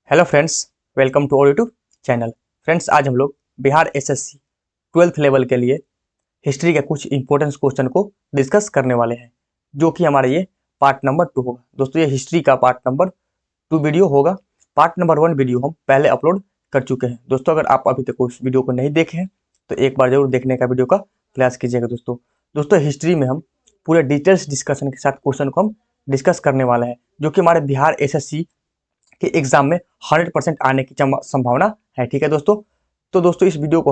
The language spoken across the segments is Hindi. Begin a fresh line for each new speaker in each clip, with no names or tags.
Hello friends, welcome to our YouTube channel. Friends, आज हम लोग बिहार एसएससी 12th लेवल के लिए हिस्ट्री के कुछ इंपॉर्टेंट क्वेश्चन को डिस्कस करने वाले हैं, जो कि हमारा ये पार्ट नंबर 2 होगा। दोस्तों, ये हिस्ट्री का पार्ट नंबर 2 वीडियो होगा। पार्ट नंबर 1 वीडियो हम पहले अपलोड कर चुके हैं। दोस्तों, अगर आप अभी तक उस वीडियो को नहीं देखे हैं तो एक बार जरूर देखने का वीडियो का प्रयास कीजिएगा। दोस्तों हिस्ट्री में हम पूरे डिटेल्स डिस्कशन के साथ क्वेश्चन को हम डिस्कस करने वाले हैं, जो कि हमारे बिहार एसएससी कि एग्जाम में 100% आने की संभावना है। ठीक है दोस्तों, तो दोस्तों इस वीडियो को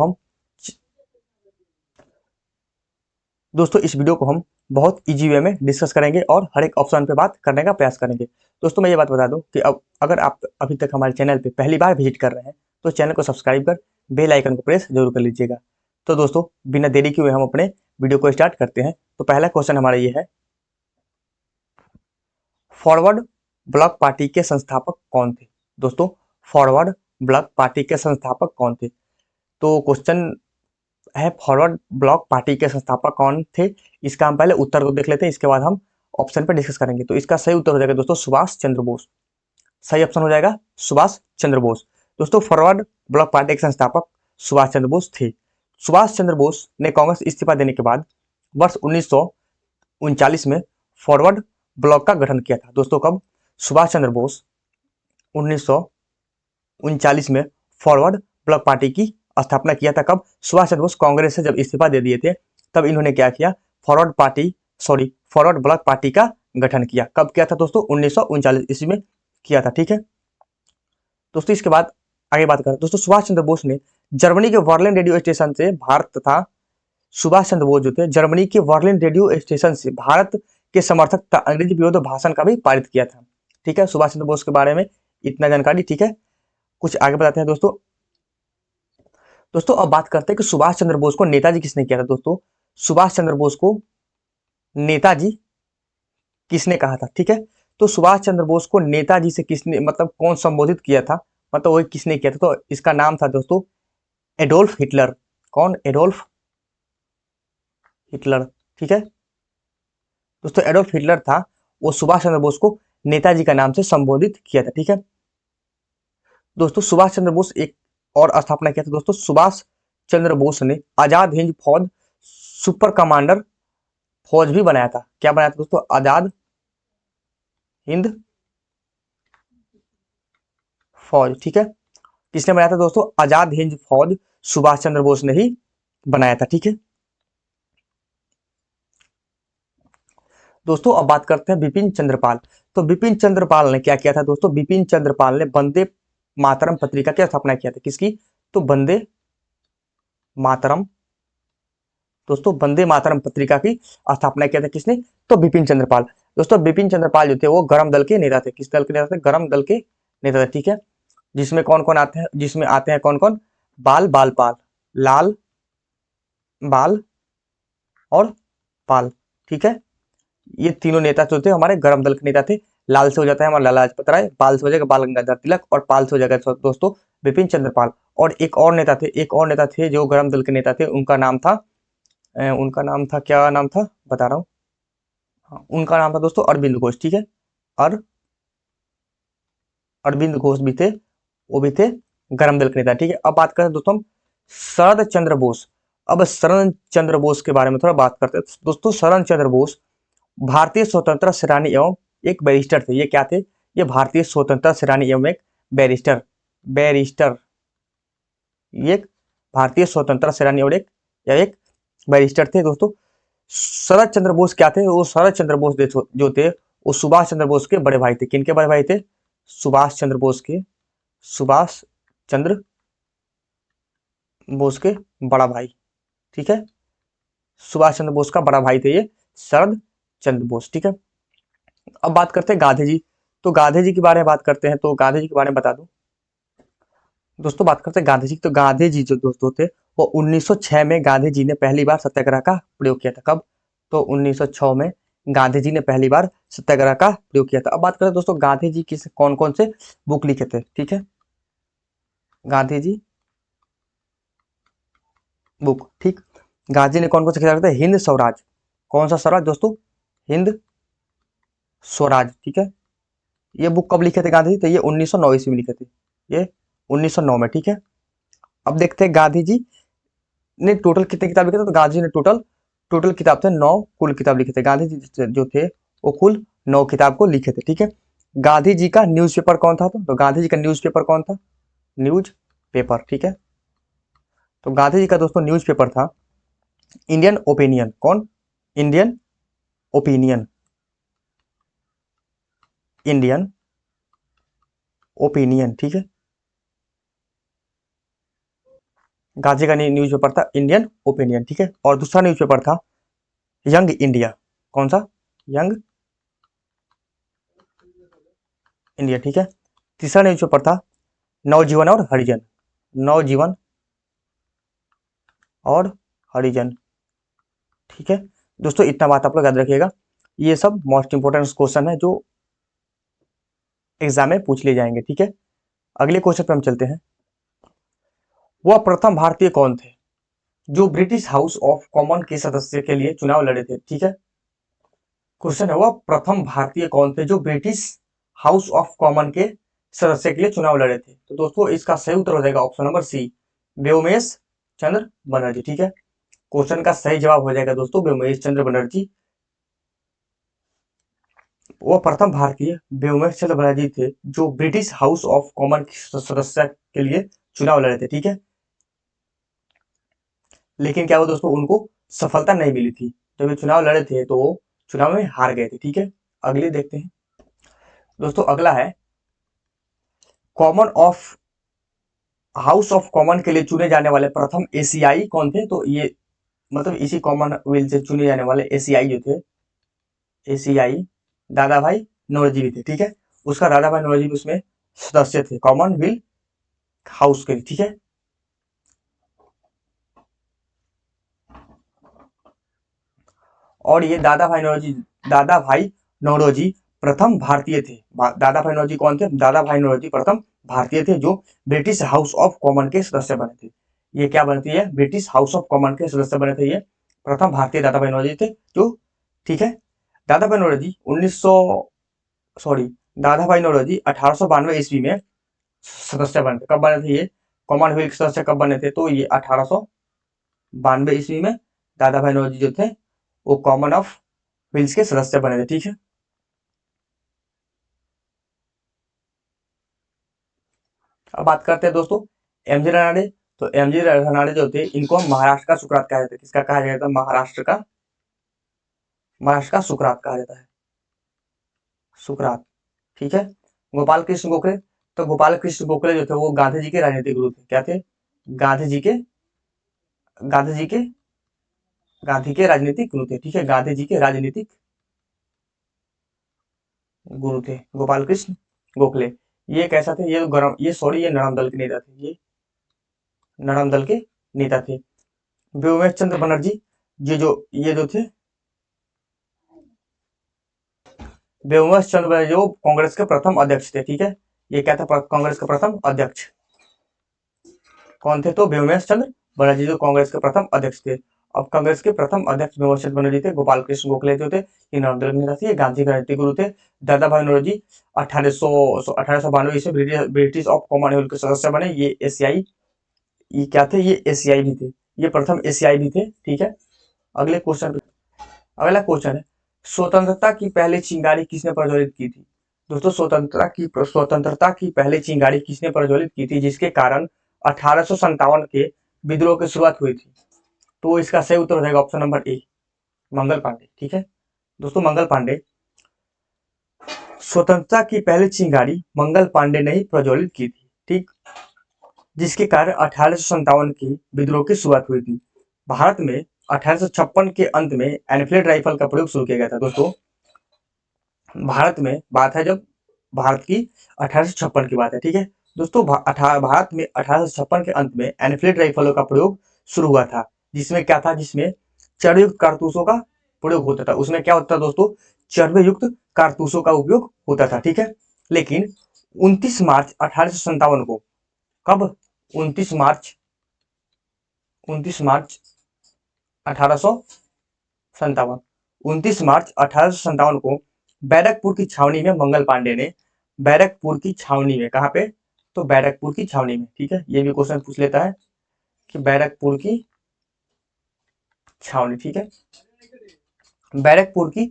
हम बहुत इजी वे में डिस्कस करेंगे और हर एक ऑप्शन पे बात करने का प्रयास करेंगे। दोस्तों, मैं ये बात बता दूं कि अब अगर आप अभी तक हमारे चैनल पे पहली बार विजिट कर रहे हैं तो चैनल को सब्सक्राइब कर बेल आइकन को प्रेस जरूर कर लीजिएगा। तो दोस्तों, बिना देरी किए हम अपने वीडियो को स्टार्ट करते हैं। तो पहला क्वेश्चन हमारा ये है, फॉरवर्ड ब्लॉक पार्टी के संस्थापक कौन थे? दोस्तों, फॉरवर्ड ब्लॉक पार्टी के संस्थापक कौन थे? तो क्वेश्चन है, फॉरवर्ड ब्लॉक पार्टी के संस्थापक कौन थे? इसका हम पहले उत्तर को देख लेते हैं, इसके बाद हम ऑप्शन पर डिस्कस करेंगे। तो इसका सही उत्तर हो जाएगा दोस्तों सुभाष चंद्र बोस। सही ऑप्शन हो जाएगा सुभाष चंद्र बोस। दोस्तों, फॉरवर्ड ब्लॉक पार्टी के संस्थापक सुभाष चंद्र बोस थे। सुभाष चंद्र बोस ने कांग्रेस इस्तीफा देने के बाद वर्ष 1939 में फॉरवर्ड ब्लॉक का गठन किया था। दोस्तों, कब? सुभाष चंद्र बोस 1939 में फॉरवर्ड ब्लॉक पार्टी की स्थापना किया था। कब? सुभाष चंद्र बोस कांग्रेस से जब इस्तीफा दे दिए थे तब इन्होंने क्या किया, फॉरवर्ड ब्लॉक पार्टी का गठन किया। कब किया था दोस्तों? 1939 ईस्वी में किया था। ठीक है दोस्तों, इसके बाद आगे बात करें। दोस्तों, सुभाष चंद्र बोस ने जर्मनी के बर्लिन रेडियो स्टेशन से भारत तथा सुभाष चंद्र बोस जो थे जर्मनी के बर्लिन रेडियो स्टेशन से भारत के समर्थक तथा अंग्रेजी विरोध भाषण का भी पारित किया था। ठीक है, सुभाष चंद्र बोस के बारे में इतना जानकारी। ठीक है, कुछ आगे बताते हैं दोस्तों अब बात करते हैं कि सुभाष चंद्र बोस को नेताजी किसने किया था। दोस्तों, सुभाष चंद्र बोस को नेताजी किसने कहा था? ठीक है, तो सुभाष चंद्र बोस को नेताजी से किसने, मतलब कौन संबोधित किया था, मतलब वही किसने किया था? तो इसका नाम था दोस्तों एडोल्फ हिटलर। कौन? Adolf Hitler. ठीक है दोस्तों, एडोल्फ हिटलर था, वो सुभाष चंद्र बोस को नेताजी का नाम से संबोधित किया था। ठीक है दोस्तों, सुभाष चंद्र बोस एक और स्थापना किया था। दोस्तों, सुभाष चंद्र बोस ने आजाद हिंद फौज सुपर कमांडर फौज भी बनाया था। क्या बनाया था दोस्तों? आजाद हिंद फौज। ठीक है, किसने बनाया था दोस्तों? आजाद हिंद फौज सुभाष चंद्र बोस ने ही बनाया था। ठीक है दोस्तों, अब बात करते हैं बिपिन चंद्रपाल। तो बिपिन चंद्रपाल ने क्या किया था दोस्तों? बिपिन चंद्रपाल ने वंदे मातरम पत्रिका की स्थापना किया था। किसकी? तो वंदे मातरम। दोस्तों, वंदे मातरम पत्रिका की स्थापना किया था किसने? तो बिपिन चंद्रपाल। दोस्तों, बिपिन चंद्रपाल जो थे वो गरम दल के नेता थे। किस दल के नेता थे? गरम दल के नेता थे। ठीक है, जिसमें कौन कौन आते हैं? जिसमें आते हैं कौन कौन? बालपाल, लाल बाल और पाल। ठीक है, ये तीनों नेता जो थे हमारे गरम दल के नेता थे। लाल से हो जाता है हमारा लाला लाजपत राय, बाल से हो जाएगा बाल गंगाधर तिलक और पाल से हो जाएगा दोस्तों बिपिन चंद्रपाल। और एक और नेता थे जो गरम दल के नेता थे, उनका नाम था, क्या नाम था बता रहा हूँ। हाँ, उनका नाम था दोस्तों अरविंद घोष। ठीक है, अरविंद घोष भी थे, वो भी थे गरम दल के नेता। ठीक है, अब बात करें दोस्तों हम शरद चंद्र बोस। अब शरण चंद्र बोस के बारे में थोड़ा बात करते हैं दोस्तों। शरण चंद्र बोस भारतीय स्वतंत्रता सेनानी एवं एक बैरिस्टर थे। ये क्या थे? ये भारतीय स्वतंत्रता सेनानी एवं एक बैरिस्टर बैरिस्टर ये एक भारतीय स्वतंत्रता सेनानी और एक बैरिस्टर थे। दोस्तों, शरद चंद्र बोस क्या थे? वो शरद चंद्र बोस जो थे वो सुभाष चंद्र बोस के बड़े भाई थे। किनके बड़े भाई थे? सुभाष चंद्र बोस के बड़ा भाई। ठीक है, सुभाष चंद्र बोस का बड़ा भाई थे ये शरद चंद्र बोस। ठीक है, अब बात करते हैं गांधी जी। तो गांधी जी के बारे में बात करते हैं। तो गांधी जी के बारे में बता दूं दोस्तों, बात करते हैं गांधी जी। तो गांधी जी जो दोस्तों थे वो 1906 में गांधी जी ने पहली बार सत्याग्रह का प्रयोग किया था। कब? तो 1906 में गांधी जी ने पहली बार सत्याग्रह का प्रयोग किया था। अब बात करें दोस्तों गांधी जी किस कौन कौन से बुक लिखे थे। ठीक है, गांधी जी बुक। ठीक, गांधी जी ने कौन कौन से किताब लिखे थे? हिंद स्वराज। कौन सा स्वराज दोस्तों? हिंद स्वराज। ठीक है, ये बुक कब लिखे थे गांधी जी? तो ये 1909 ईस्वी में लिखे थे। ये 1909 में, ठीक है। अब देखते हैं गांधी जी ने टोटल कितने किताब लिखे थे। तो गांधी जी ने टोटल किताब थे 9, कुल किताब लिखे थे गांधी जी जो थे वो कुल 9 किताब को लिखे थे, ठीक है। गांधी जी का न्यूज़पेपर कौन था? तो गांधी जी का न्यूज़पेपर कौन था? न्यूज पेपर, ठीक है। तो गांधी जी का दोस्तों न्यूज़पेपर था इंडियन ओपिनियन। कौन? इंडियन ओपिनियन, इंडियन ओपिनियन, ठीक है। गांधी का न्यूज़पेपर था इंडियन ओपिनियन, ठीक है। और दूसरा न्यूज़पेपर था यंग इंडिया। कौन सा? यंग इंडिया, ठीक है। तीसरा न्यूज़पेपर था नवजीवन और हरिजन। नवजीवन और हरिजन, ठीक है। दोस्तों इतना बात आप लोग याद रखिएगा, ये सब मोस्ट इंपोर्टेंट क्वेश्चन है जो एग्जाम में पूछ लिए जाएंगे, ठीक है। अगले क्वेश्चन पे हम चलते हैं। वह प्रथम भारतीय कौन थे जो ब्रिटिश हाउस ऑफ कॉमन के सदस्य के लिए चुनाव लड़े थे, ठीक है। क्वेश्चन है वह प्रथम भारतीय कौन थे जो ब्रिटिश हाउस ऑफ कॉमन के सदस्य के लिए चुनाव लड़े थे। तो दोस्तों इसका सही उत्तर हो जाएगा ऑप्शन नंबर सी, व्योमेश चंद्र बनर्जी, ठीक है। क्वेश्चन का सही जवाब हो जाएगा दोस्तों व्योमेश चंद्र बनर्जी। वो प्रथम भारतीय व्योमेश चंद्र बनर्जी थे जो ब्रिटिश हाउस ऑफ कॉमन सदस्य के लिए चुनाव लड़े थे, ठीक है। लेकिन क्या हुआ दोस्तों, उनको सफलता नहीं मिली थी। जब ये चुनाव लड़े थे तो वो चुनाव में हार गए थे, ठीक है। अगले देखते हैं दोस्तों। अगला है common of house of common के लिए चुने जाने वाले प्रथम एशियाई कौन थे। तो ये मतलब इसी कॉमनवेल्थ से चुने जाने वाले एशियाई जो थे, एशियाई दादा भाई नौरोजी भी थे, ठीक है। उसका दादा भाई नौरोजी भी उसमें सदस्य थे कॉमनवेल्थ हाउस के, ठीक है। और ये दादा भाई नौरोजी प्रथम भारतीय थे। दादा भाई नौरोजी कौन थे? दादा भाई नौरोजी प्रथम भारतीय थे जो ब्रिटिश हाउस ऑफ कॉमन के सदस्य बने थे। ये क्या बनती है? ब्रिटिश हाउस ऑफ कॉमन के सदस्य बने थे। ये प्रथम भारतीय दादा भाई नौरोजी थे जो, ठीक है। दादा भाई नौरोजी 1900 सॉरी दादा भाई नौरोजी 1892 ईस्वी में सदस्य बने थे। कब बने थे ये कॉमनवेल्थ के सदस्य? कब बने थे? तो ये 1892 ईस्वी में दादा भाई नौरोजी जो थे वो कॉमन ऑफ वेल्थ के सदस्य बने थे, ठीक है। अब बात करते हैं दोस्तों एमजी रनाडे। तो एमजी रनाडे जो थे इनको हम महाराष्ट्र का सुकरात कहा जाता है। किसका कहा जाता है? महाराष्ट्र का सुकरात कहा जाता है, सुकरात, ठीक है। गोपाल कृष्ण गोखले। तो गोपाल कृष्ण गोखले जो थे वो गांधी जी के राजनीतिक गुरु थे। क्या थे? गांधी जी के गांधी जी के गांधी के राजनीतिक गुरु थे, ठीक है। गांधी जी के राजनीतिक गुरु थे गोपाल कृष्ण गोखले। ये कैसा थे? ये गरम ये सॉरी ये नरम दल के नेता थे। ये नरम दल के नेता थे। व्योमेश चंद्र बनर्जी ये जो थे व्योमेश चंद्र बनर्जी वो कांग्रेस के प्रथम अध्यक्ष थे, ठीक है। ये क्या था? कांग्रेस के प्रथम अध्यक्ष कौन थे? तो व्योमेश चंद्र बनर्जी जो कांग्रेस के प्रथम अध्यक्ष थे। अब कांग्रेस के प्रथम अध्यक्ष व्योमेश चंद्र बनर्जी थे। गोपाल कृष्ण गोखले जो थे ये नरम दल के नेता थे। ये गांधी के राजनीतिक गुरु थे। दादा भाई नौरोजी 1892 ईस्वी ब्रिटिश ऑफ कॉमनवेल्थ के सदस्य बने। ये एशियाई, ये क्या थे? ये एशियाई भी थे। ये प्रथम एशियाई भी थे, ठीक है। अगले क्वेश्चन अगला क्वेश्चन है स्वतंत्रता की पहली चिंगारी किसने प्रज्वलित की थी। दोस्तों स्वतंत्रता की पहली चिंगारी किसने प्रज्वलित की थी जिसके कारण 1857 के विद्रोह की शुरुआत हुई थी। तो इसका सही उत्तर हो जाएगा ऑप्शन नंबर ए, मंगल पांडे, ठीक है। दोस्तों मंगल पांडे, स्वतंत्रता की पहली चिंगारी मंगल पांडे ने ही प्रज्वलित की थी, ठीक। जिसके कारण 1857 की विद्रोह की शुरुआत हुई थी। भारत में 1856 के अंत में एनफील्ड राइफल का प्रयोग शुरू किया गया था। दोस्तों भारत में बात है जब भारत की 1856 की बात है, ठीक है। दोस्तों भारत में 1856 के अंत में एनफील्ड राइफलों का प्रयोग शुरू हुआ था। जिसमें क्या था? जिसमें चर्बयुक्त कारतूसों का प्रयोग होता था। उसमें क्या होता था दोस्तों? चर्बयुक्त कारतूसों का उपयोग होता था, ठीक है। लेकिन 29 मार्च 1857 को, कब? 29 मार्च 29 मार्च 1857 29 मार्च 1857 को बैरकपुर की छावनी में मंगल पांडे ने बैरकपुर की छावनी में, कहाँ पे? तो बैरकपुर की छावनी में। ठीक है, ये भी क्वेश्चन पूछ लेता है कि बैरकपुर की छावनी। ठीक है, बैरकपुर की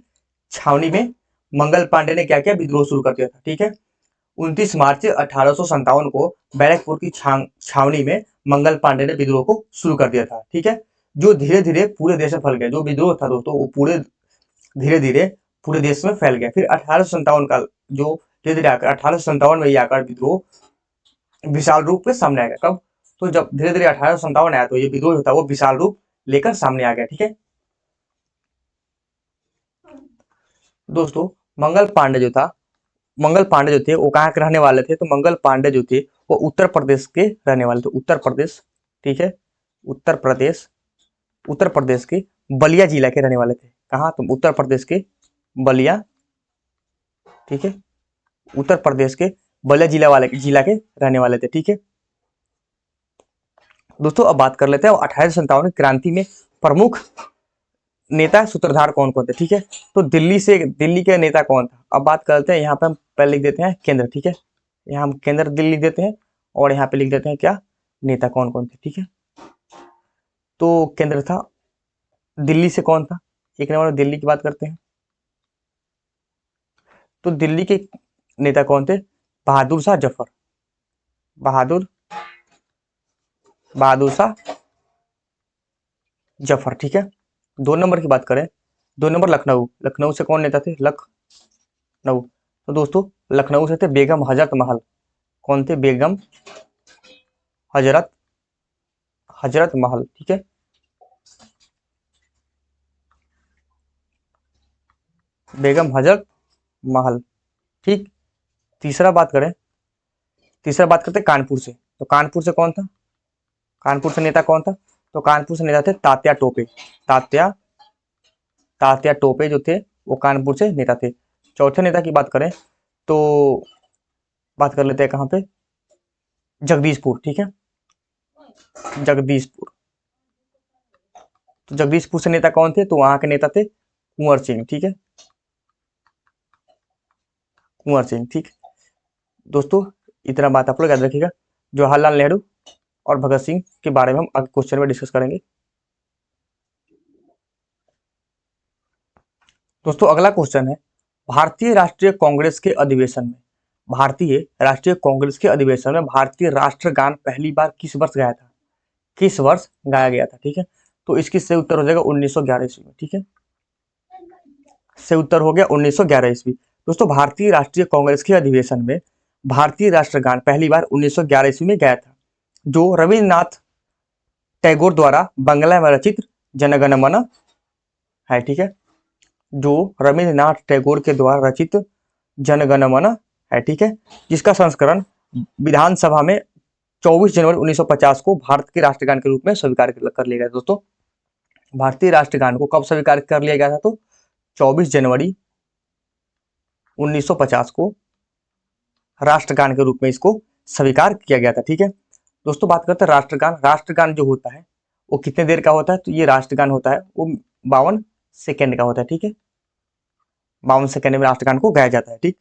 छावनी में मंगल पांडे ने क्या किया, विद्रोह शुरू कर दिया था। ठीक है, 29 मार्च 1857 को बैरकपुर की छावनी में मंगल पांडे ने विद्रोह को शुरू कर दिया था। ठीक है, जो धीरे धीरे पूरे देश में फैल गया। जो विद्रोह था दोस्तों वो पूरे धीरे धीरे पूरे देश में फैल गया। फिर 1857 का जो धीरे धीरे आकर 1857 में ये आकर विद्रोह विशाल रूप में सामने आ गया। कब, तो जब धीरे धीरे 1857 आया तो ये विद्रोह था वो विशाल रूप लेकर सामने आ गया। ठीक है दोस्तों, मंगल पांडे जो था, मंगल पांडे जो थे वो कहाँ के रहने वाले थे, तो मंगल पांडे जो थे वो उत्तर प्रदेश के रहने वाले थे। उत्तर प्रदेश, ठीक है, उत्तर प्रदेश, उत्तर प्रदेश के बलिया जिला के रहने वाले थे। कहाँ, तो उत्तर प्रदेश के बलिया, ठीक है, उत्तर प्रदेश के बलिया जिला के रहने वाले थे। ठीक है दोस्तों, अब बात कर लेते हैं 1857 क्रांति में प्रमुख नेता सूत्रधार कौन कौन थे। ठीक है, तो दिल्ली के नेता कौन था। अब बात करते हैं, यहाँ पे हम पहले लिख देते हैं केंद्र। ठीक है, यहाँ हम केंद्र दिल्ली लिख देते हैं और यहाँ पे लिख देते हैं क्या, नेता कौन कौन थे। ठीक है, तो केंद्र था, दिल्ली से कौन था, एक नंबर दिल्ली की बात करते हैं, तो दिल्ली के नेता कौन थे, बहादुर शाह जफर, बहादुर बहादुर शाह जफर। ठीक है, 2 नंबर की बात करें, 2 नंबर लखनऊ, लखनऊ से कौन नेता थे, लखनऊ, तो दोस्तों लखनऊ से थे बेगम हजरत महल। कौन थे, बेगम हजरत हजरत महल। ठीक है, बेगम हजरत महल। ठीक, तीसरा बात करें, तीसरा बात करते हैं कानपुर से, तो कानपुर से कौन था, कानपुर से नेता कौन था, तो कानपुर से नेता थे तात्या टोपे, तात्या तात्या टोपे जो थे वो कानपुर से नेता थे। चौथे नेता की बात करें तो बात कर लेते हैं कहाँ पे, जगदीशपुर। ठीक है, जगदीशपुर, तो जगदीशपुर से नेता कौन थे, तो वहां के नेता थे कुंवर सिंह। ठीक है, कुंवर सिंह। ठीक दोस्तों, इतना बात आप लोग याद रखिएगा। जवाहरलाल नेहरू और भगत सिंह के बारे में हम अगले क्वेश्चन में डिस्कस करेंगे। दोस्तों अगला क्वेश्चन है, भारतीय राष्ट्रीय कांग्रेस के अधिवेशन में, भारतीय राष्ट्रीय कांग्रेस के अधिवेशन में भारतीय राष्ट्रगान पहली बार किस वर्ष गाया था, किस वर्ष गाया गया था। ठीक है, तो इसकी सही उत्तर हो जाएगा 1911 ईस्वी में। ठीक है, सही उत्तर हो गया 1911 ईस्वी। दोस्तों भारतीय राष्ट्रीय कांग्रेस के अधिवेशन में भारतीय राष्ट्रगान पहली बार 1911 ईस्वी में गाया था, जो रविन्द्रनाथ टैगोर द्वारा बंगला में रचित जनगण मन है। ठीक है, जो रविन्द्रनाथ टैगोर के द्वारा रचित जनगण मन है। ठीक है, जिसका संस्करण विधानसभा में 24 जनवरी 1950 को भारत के राष्ट्रगान के रूप में स्वीकार कर लिया गया। दोस्तों भारतीय राष्ट्रगान को कब स्वीकार कर लिया गया था, तो 24 जनवरी 1950 को राष्ट्रगान के रूप में इसको स्वीकार किया गया था। ठीक है दोस्तों, बात करते हैं राष्ट्रगान। राष्ट्रगान जो होता है वो कितने देर का होता है, तो ये राष्ट्रगान होता है वो 52 सेकेंड का होता है। ठीक है, 52 सेकेंड में राष्ट्रगान को गाया जाता है। ठीक,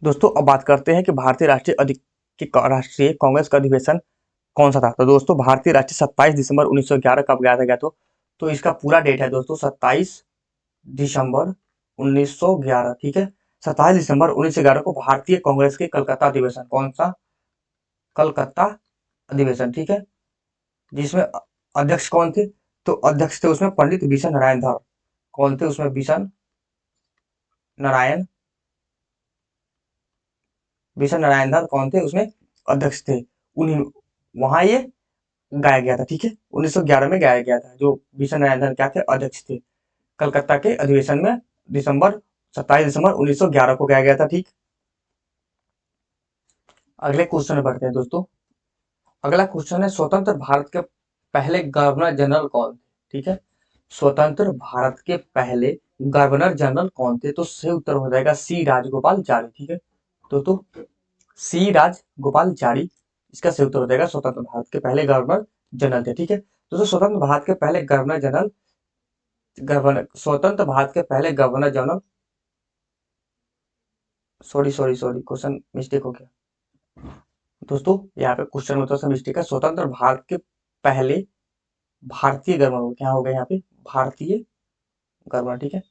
दोस्तों अब बात करते हैं कि भारतीय राष्ट्रीय कांग्रेस का अधिवेशन कौन सा था। तो दोस्तों भारतीय राष्ट्रीय 27 दिसंबर 1911 कब गया था गया तो इसका पूरा डेट है दोस्तों 27 दिसंबर 1911। ठीक है, 27 दिसंबर 1911 को भारतीय कांग्रेस के कलकत्ता अधिवेशन, कौन सा, कलकत्ता अधिवेशन। ठीक है, जिसमें अध्यक्ष कौन थे, तो अध्यक्ष थे उसमें पंडित बिशन नारायण धर। कौन थे उसमें, नारायण बिशन नारायण धर कौन थे उसमें अध्यक्ष थे। उन्हीं, वहां ये गाया गया था। ठीक है, 1911 में गाया गया था, जो बिशन नारायण धर क्या थे, अध्यक्ष थे। कलकत्ता के अधिवेशन में दिसंबर 27 दिसंबर 1911 को गाया गया था। ठीक, अगले क्वेश्चन में बढ़ते हैं दोस्तों। अगला क्वेश्चन है, स्वतंत्र भारत के पहले गवर्नर जनरल कौन थे। ठीक है, स्वतंत्र भारत के पहले गवर्नर जनरल कौन थे, तो सही उत्तर हो जाएगा सी राजगोपालचारी। ठीक है दोस्तों, सी राजगोपालचारी इसका सही उत्तर हो जाएगा, स्वतंत्र भारत के पहले गवर्नर जनरल थे। ठीक है दोस्तों, स्वतंत्र भारत के पहले गवर्नर जनरल गवर्नर, स्वतंत्र भारत के पहले governor general, sorry sorry sorry, question mistake हो गया दोस्तों, यहाँ पे क्वेश्चन में थोड़ा सा मिस्टेक है। स्वतंत्र भारत के पहले भारतीय गवर्नर, क्या हो गया यहाँ पे, भारतीय गवर्नर, ठीक है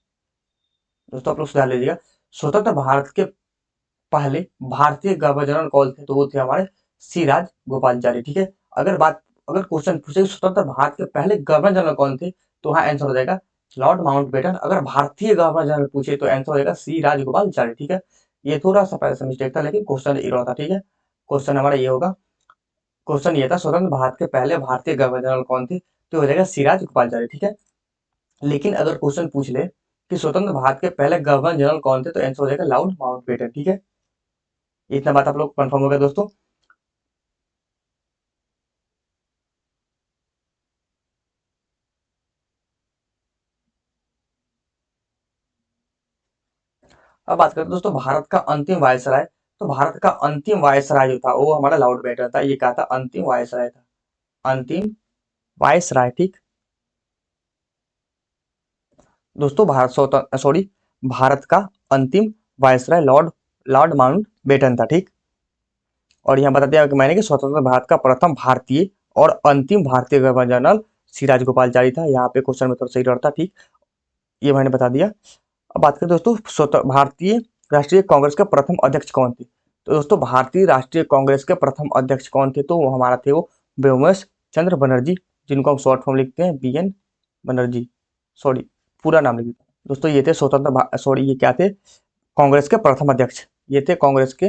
दोस्तों, आप लोग सुधार लीजिएगा। स्वतंत्र भारत के पहले भारतीय गवर्नर जनरल कौन थे, तो वो थे हमारे सी राज गोपालचारी, ठीक है। अगर क्वेश्चन पूछे स्वतंत्र भारत के पहले गवर्नर जनरल कौन थे, तो हाँ आंसर हो जाएगा लॉर्ड माउंटबेटन। अगर भारतीय गवर्नर जनरल पूछे तो आंसर हो जाएगा सी राजगोपालचारी, ठीक है। ये थोड़ा सा पहले से मिस्टेक था, लेकिन क्वेश्चन इरो था, ठीक है। क्वेश्चन हमारा ये होगा, क्वेश्चन ये था स्वतंत्र भारत के पहले भारतीय गवर्नर जनरल कौन थे, तो हो जाएगा सिराज गोपालचारी, ठीक है। लेकिन अगर क्वेश्चन पूछ ले कि स्वतंत्र भारत के पहले गवर्नर जनरल कौन थे, तो आंसर हो जाएगा लॉर्ड माउंटबेटन, ठीक है। इतना बात आप लोग कंफर्म हो गया दोस्तों। अब बात करते हैं दोस्तों भारत का अंतिम वायसराय। तो भारत का अंतिम वायसराय जो था वो हमारा लॉर्ड बैटन था। ये क्या था, अंतिम वायसराय था, अंतिम वायसराय, ठीक दोस्तों। भारत का अंतिम viceroy lord lord Mountbatten था, ठीक। और यहाँ बता दिया कि मैंने कि स्वतंत्र भारत का प्रथम भारतीय और अंतिम भारतीय गवर्नर जनरल सी राजगोपालचारी था। यहाँ पे क्वेश्चन में थोड़ा सही रहता, ठीक, ये मैंने बता दिया। अब बात करें दोस्तों भारतीय राष्ट्रीय कांग्रेस के प्रथम अध्यक्ष कौन थे। तो दोस्तों भारतीय राष्ट्रीय कांग्रेस के प्रथम अध्यक्ष कौन थे, तो वो हमारा थे वो व्योमेश चंद्र बनर्जी, जिनको हम शॉर्ट फॉर्म लिखते हैं बीएन बनर्जी, सॉरी पूरा नाम लिख देते हैं दोस्तों। ये थे सॉरी ये क्या थे, कांग्रेस के प्रथम अध्यक्ष, ये थे कांग्रेस के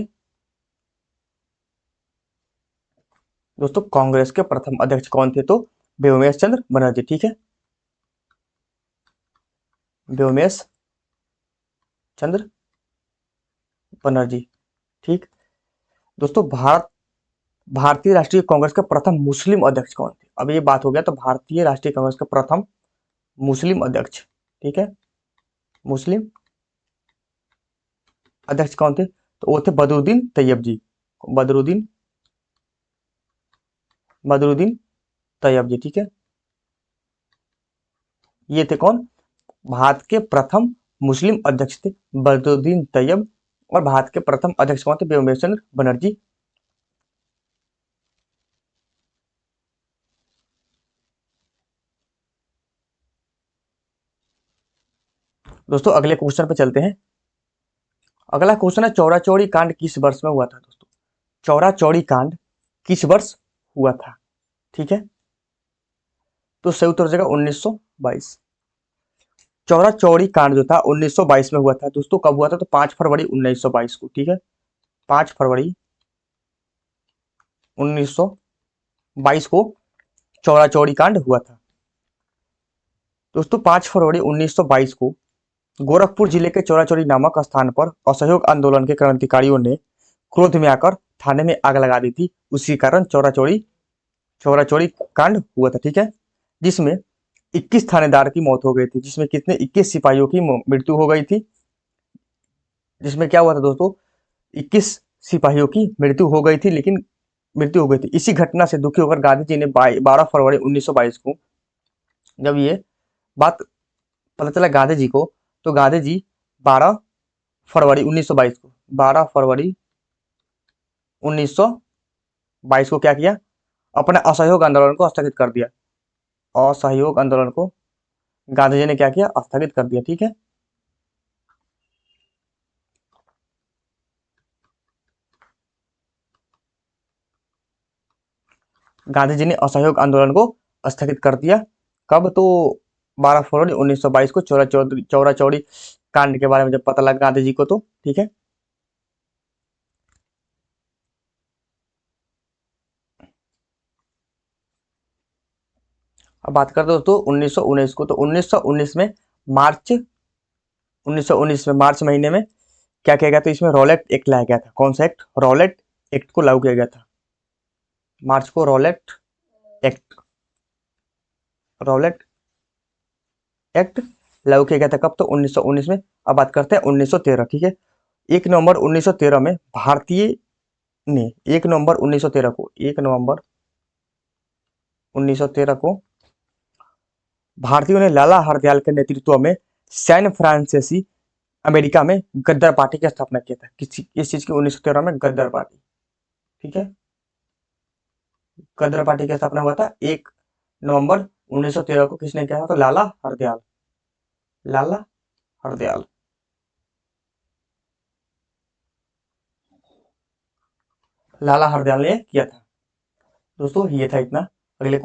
दोस्तों, कांग्रेस के प्रथम अध्यक्ष कौन थे, तो व्योमेश चंद्र बनर्जी, ठीक है, व्योमेश चंद्र बनर्जी, ठीक दोस्तों। भारतीय राष्ट्रीय कांग्रेस के प्रथम मुस्लिम अध्यक्ष कौन थे। अब ये बात हो गया, तो भारतीय राष्ट्रीय कांग्रेस के प्रथम मुस्लिम अध्यक्ष, ठीक है, मुस्लिम अध्यक्ष कौन थे, तो वो थे बदरुद्दीन तैयब जी, बदरुद्दीन बदरुद्दीन तैयब जी, ठीक है। ये थे कौन, भारत के प्रथम मुस्लिम अध्यक्ष थे बदरुद्दीन तैयब। और भारत के प्रथम अध्यक्ष कौन थे, व्योमेश चंद्र बनर्जी। दोस्तों अगले क्वेश्चन पे चलते हैं। अगला क्वेश्चन है चौरा चौड़ी कांड किस वर्ष में हुआ था दोस्तों। चौरा चौड़ी कांड किस वर्ष हुआ था, ठीक है, तो सही उत्तर हो जाएगा 1922। चौरा चौड़ी कांड जो था 1922 में हुआ था दोस्तों। कब हुआ था, तो 5 फरवरी 1922 को, ठीक है, 5 फरवरी 1922 को चौरा चौड़ी कांड हुआ था दोस्तों। 5 फरवरी 1922 को गोरखपुर जिले के चौरा चौड़ी नामक स्थान पर असहयोग आंदोलन के क्रांतिकारियों ने क्रोध में आकर थाने में आग लगा दी थी। उसी कारण चौरा चौड़ी कांड हुआ था, ठीक है, जिसमें 21 थानेदार की मौत हो गई थी, जिसमें कितने 21 सिपाहियों की मृत्यु हो गई थी। जिसमें क्या हुआ था दोस्तों, 21 सिपाहियों की मृत्यु हो गई थी, लेकिन मृत्यु हो गई थी। इसी घटना से दुखी होकर गांधी जी ने 12 फरवरी 1922 को, जब ये बात पता चला गांधी जी को, तो गांधी जी 12 फरवरी 1922 को 12 फरवरी 1922 को क्या किया, अपने असहयोग आंदोलन को स्थगित कर दिया। असहयोग आंदोलन को गांधी जी ने क्या किया, स्थगित कर दिया, ठीक है। गांधी जी ने असहयोग आंदोलन को स्थगित कर दिया। कब, तो 12 फरवरी 1922 को चौरा चौड़ी कांड के बारे में जब पता लगा गांधी जी को, तो ठीक है। अब बात करते दोस्तों 1919 को, तो 1919 में मार्च 1919 में मार्च महीने में क्या किया गया था, इसमें रॉलेट एक्ट लाया गया था। कौन सा एक्ट, रॉलेट एक्ट को लागू किया गया था। मार्च को एक्ट रॉलेट एक्ट लागू किया गया था। कब, तो 1919 में। अब बात करते हैं 1913, ठीक है। 1 नवंबर 1913 में भारतीय ने 1 नवंबर 1913 को 1 नवंबर 1913 को भारतीयों ने लाला हरदयाल के नेतृत्व में सैन फ्रांसीसी अमेरिका में गद्दार पार्टी की स्थापना किया था। किस चीज की? 1913 में गद्दार पार्टी। ठीक है, गद्दार पार्टी की स्थापना हुआ था 1 नवंबर 1913 को। किसने किया था? तो लाला हरदयाल। लाला हरदयाल। लाला हरदयाल ने किया था। दोस्तों ये था इतना। अगले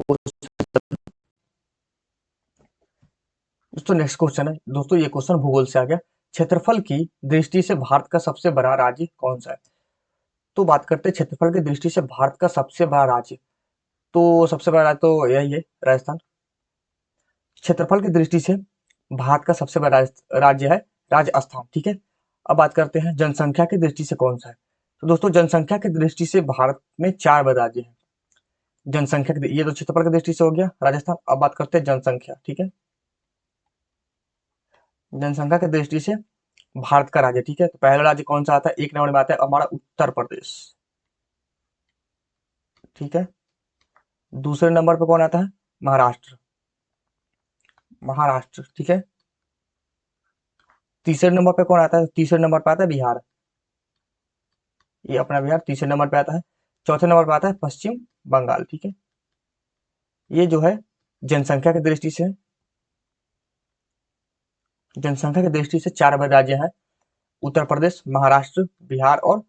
दोस्तों नेक्स्ट क्वेश्चन है। दोस्तों ये क्वेश्चन भूगोल से आ गया। क्षेत्रफल की दृष्टि से भारत का सबसे बड़ा राज्य कौन सा है? तो बात करते हैं क्षेत्रफल की दृष्टि से भारत का सबसे बड़ा राज्य। तो सबसे बड़ा राज्य तो यही है, राजस्थान। क्षेत्रफल की दृष्टि से भारत का सबसे बड़ा राज्य है राजस्थान। ठीक है, अब बात करते हैं जनसंख्या की दृष्टि से कौन सा है। तो दोस्तों जनसंख्या की दृष्टि से भारत में 4 बड़े राज्य हैं। जनसंख्या की, ये तो क्षेत्रफल की दृष्टि से हो गया राजस्थान। अब बात करते हैं जनसंख्या। ठीक है, जनसंख्या की दृष्टि से भारत का राज्य। ठीक है, तो पहला राज्य कौन सा आता है? 1 नंबर में आता है हमारा उत्तर प्रदेश। ठीक है, दूसरे नंबर पे कौन आता है? महाराष्ट्र। महाराष्ट्र। ठीक है, तीसरे नंबर पे कौन आता है? तीसरे नंबर पे आता है बिहार। ये अपना बिहार तीसरे नंबर पे आता है। चौथे नंबर पे आता है पश्चिम बंगाल। ठीक है, ये जो है जनसंख्या की दृष्टि से, जनसंख्या की दृष्टि से 4 बड़े राज्य हैं, उत्तर प्रदेश, महाराष्ट्र, बिहार और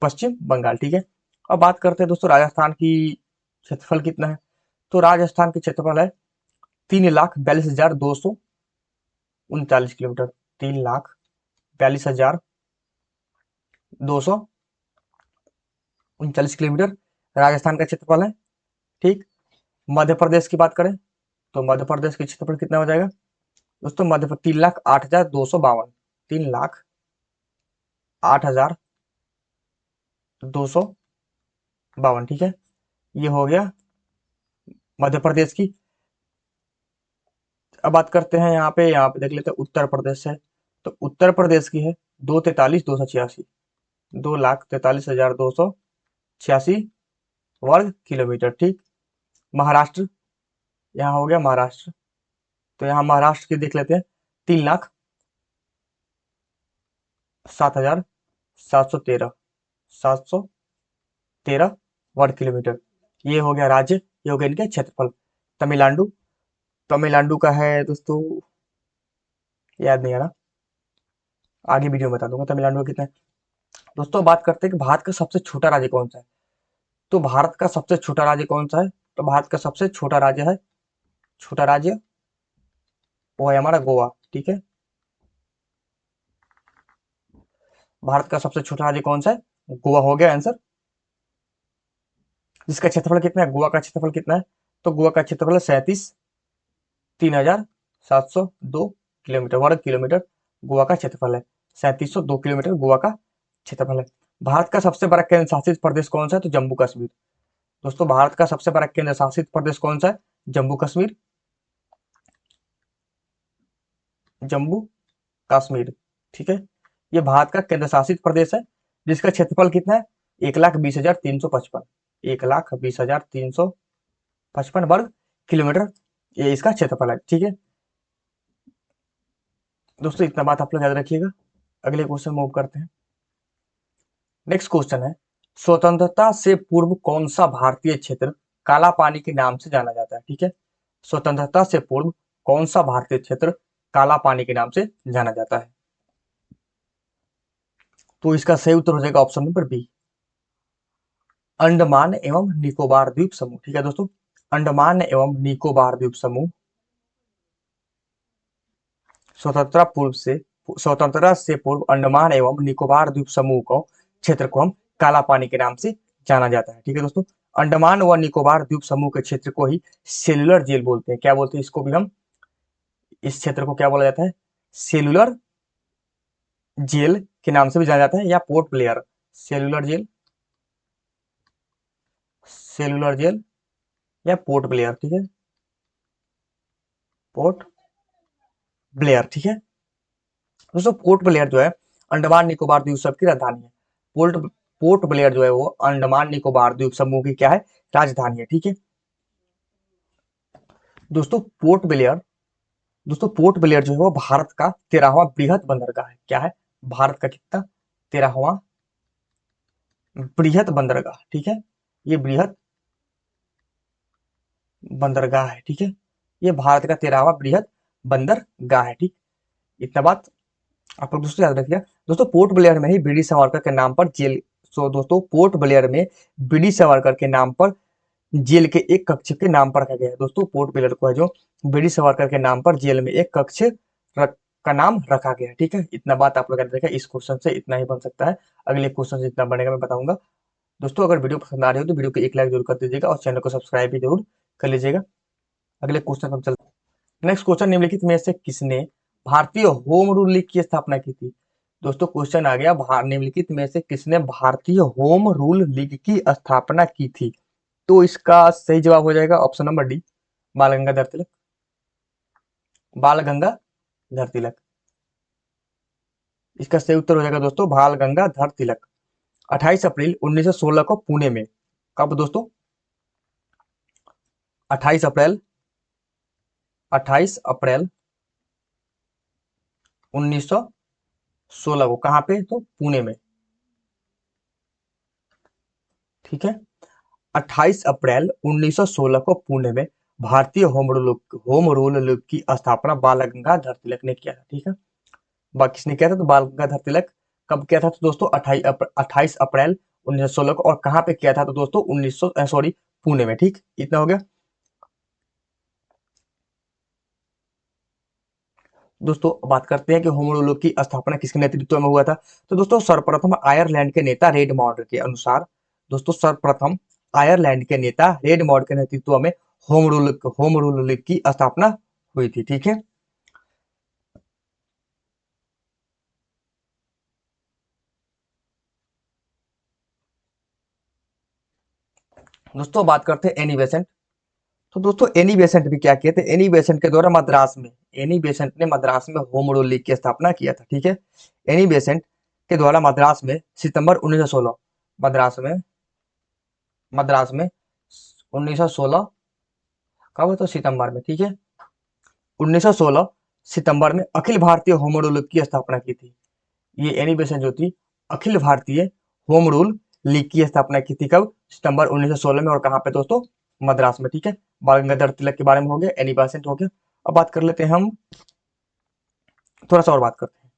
पश्चिम बंगाल। ठीक है, अब बात करते हैं दोस्तों राजस्थान की। क्षेत्रफल कितना है? तो राजस्थान की क्षेत्रफल है 3,42,239 किलोमीटर। 3,42,239 किलोमीटर राजस्थान का क्षेत्रफल है। ठीक, मध्य प्रदेश की बात करें तो मध्य प्रदेश की क्षेत्रफल कितना हो जाएगा दोस्तों? मध्य प्रदेश 3,08,252। 3,08,252। ठीक है, ये हो गया मध्य प्रदेश की। अब बात करते हैं यहाँ पे देख लेते हैं उत्तर प्रदेश है। तो उत्तर प्रदेश की है 2,43,286। 2,43,286 वर्ग किलोमीटर। ठीक, महाराष्ट्र, यहाँ हो गया महाराष्ट्र। तो यहाँ महाराष्ट्र की देख लेते हैं 3,07,713। 713 वर्ग किलोमीटर। ये हो गया राज्य, ये हो गया इनके क्षेत्रफल। तमिलनाडु, तमिलनाडु का है दोस्तों, याद नहीं आ रहा, आगे वीडियो में बता दूंगा तमिलनाडु का कितना है। दोस्तों बात करते हैं कि भारत का सबसे छोटा राज्य कौन सा है। तो भारत का सबसे छोटा राज्य कौन सा है? तो भारत का सबसे छोटा राज्य है, छोटा राज्य वो है हमारा गोवा। ठीक है, भारत का सबसे छोटा राज्य कौन सा है? गोवा हो गया आंसर। जिसका क्षेत्रफल कितना है? गोवा का क्षेत्रफल कितना है? तो गोवा का क्षेत्रफल है 37,3,702 वर्ग किलोमीटर। गोवा का क्षेत्रफल है 3702 किलोमीटर। गोवा का क्षेत्रफल है। भारत का सबसे बड़ा केंद्र शासित प्रदेश कौन सा है? तो जम्मू कश्मीर। दोस्तों भारत का सबसे बड़ा केंद्र शासित प्रदेश कौन सा है? जम्मू कश्मीर। जम्मू कश्मीर। ठीक है, ये भारत का केंद्र शासित प्रदेश है। जिसका क्षेत्रफल कितना है? 1,20,355। 1,20,355 वर्ग किलोमीटर ये इसका क्षेत्रफल है। ठीक है दोस्तों, इतना बात आप लोग याद रखिएगा। अगले क्वेश्चन मूव करते हैं। नेक्स्ट क्वेश्चन है, स्वतंत्रता से पूर्व कौन सा भारतीय क्षेत्र काला पानी के नाम से जाना जाता है? ठीक है, स्वतंत्रता से पूर्व कौन सा भारतीय क्षेत्र काला पानी के नाम से जाना जाता है? तो इसका सही उत्तर हो जाएगा ऑप्शन नंबर बी, अंडमान एवं निकोबार द्वीप समूह। ठीक है दोस्तों, अंडमान एवं निकोबार द्वीप समूह स्वतंत्रता से पूर्व अंडमान एवं निकोबार द्वीप समूह को क्षेत्र को हम काला पानी के नाम से जाना जाता है। ठीक है दोस्तों, अंडमान व निकोबार द्वीप समूह के क्षेत्र को ही सेलुलर जेल बोलते हैं। क्या बोलते हैं इसको भी हम? इस क्षेत्र को क्या बोला जाता है? सेलुलर जेल के नाम से भी जाना जाता है, या Port Blair. Cellular jail, cellular jail या पोर्ट ब्लेयर। ठीक है, पोर्ट ब्लेयर। ठीक है दोस्तों, पोर्ट ब्लेयर जो है अंडमान निकोबार द्वीप समूह की राजधानी है। पोर्ट पोर्ट ब्लेयर जो है वो अंडमान निकोबार द्वीप समूह की क्या है? राजधानी है। ठीक है दोस्तों, पोर्ट ब्लेयर दोस्तों पोर्ट ब्लेयर जो है वो भारत का 13वां बृहद बंदरगाह है। क्या है? भारत का कितना? 13वां बृहद बंदरगाह। ठीक है, ये बृहद बंदरगाह है। ठीक है, ये भारत का 13वां बृहद बंदरगाह है। ठीक, इतना बात आप लोग दोस्तों याद रखिए। दोस्तों पोर्ट ब्लेयर में ही बीडी सावरकर के नाम पर जेल, सो दोस्तों पोर्ट ब्लेयर में बीडी सावरकर के नाम पर जेल के एक कक्ष के नाम पर रखा गया है। दोस्तों पोर्ट ब्लेयर को है जो बीडी सावरकर के नाम पर जेल में एक कक्ष का नाम रखा गया है। ठीक है, इतना बात आप लोग याद रखिए। इस क्वेश्चन से इतना ही बन सकता है, अगले क्वेश्चन से इतना बनेगा मैं बताऊंगा। दोस्तों अगर वीडियो पसंद आ रही हो तो वीडियो को एक लाइक जरूर कर दीजिएगा और चैनल को सब्सक्राइब भी जरूर कर लीजिएगा। अगले क्वेश्चन हम चलते हैं। नेक्स्ट क्वेश्चन, निम्नलिखित में से किसने भारतीय होम रूल लीग की स्थापना की थी? दोस्तों क्वेश्चन आ गया, निम्नलिखित में से किसने भारतीय होम रूल लीग की स्थापना की थी? तो इसका सही जवाब हो जाएगा ऑप्शन नंबर डी, बाल गंगाधर तिलक। बाल गंगाधर तिलक, इसका सही उत्तर हो जाएगा दोस्तों बाल गंगाधर तिलक। 28 अप्रैल 1916 को पुणे में, कब दोस्तों? 28 अप्रैल 28 अप्रैल 1916 को, कहां पे? तो पुणे में। ठीक है, 28 अप्रैल 1916 को पुणे में भारतीय होम रूल लीग की स्थापना बाल गंगाधर तिलक ने किया था। ठीक है, किसने किया था? तो बाल गंगाधर तिलक। कब किया था? तो दोस्तों 28 अप्रैल 1916 को। और कहां पे किया था? तो दोस्तों 1900 सॉरी पुणे में। ठीक, इतना हो गया। दोस्तों बात करते हैं कि होम रूल की स्थापना किसके नेतृत्व में हुआ था। तो दोस्तों सर्वप्रथम आयरलैंड के नेता रेडमोंड के अनुसार, दोस्तों सर्वप्रथम आयरलैंड के नेता रेडमोंड के नेतृत्व में होम रूल लीग की स्थापना हुई थी। ठीक है, दोस्तों बात करते हैं एनी बेसेंट। तो दोस्तों एनी बेसेंट भी क्या किए थे? एनी बेसेंट के द्वारा मद्रास में, एनी बेसेंट ने मद्रास में होम रूल लीग की स्थापना किया था। ठीक है, एनी बेसेंट के द्वारा मद्रास में सितंबर 1916, मद्रास में, मद्रास में 1916, कब? तो सितंबर में। ठीक है, 1916 सितंबर में Akhil Bharatiya home rule league की स्थापना की थी। ये एनी बेसेंट जो थी Akhil Bharatiya home rule league की स्थापना की थी। कब? सितंबर 1916 में। और कहां पे दोस्तों? मद्रास में। ठीक है, बाल गंगाधर तिलक के बारे में हो गया, एनी बेसेंट हो गया। अब बात कर लेते हैं हम, थोड़ा सा और बात करते हैं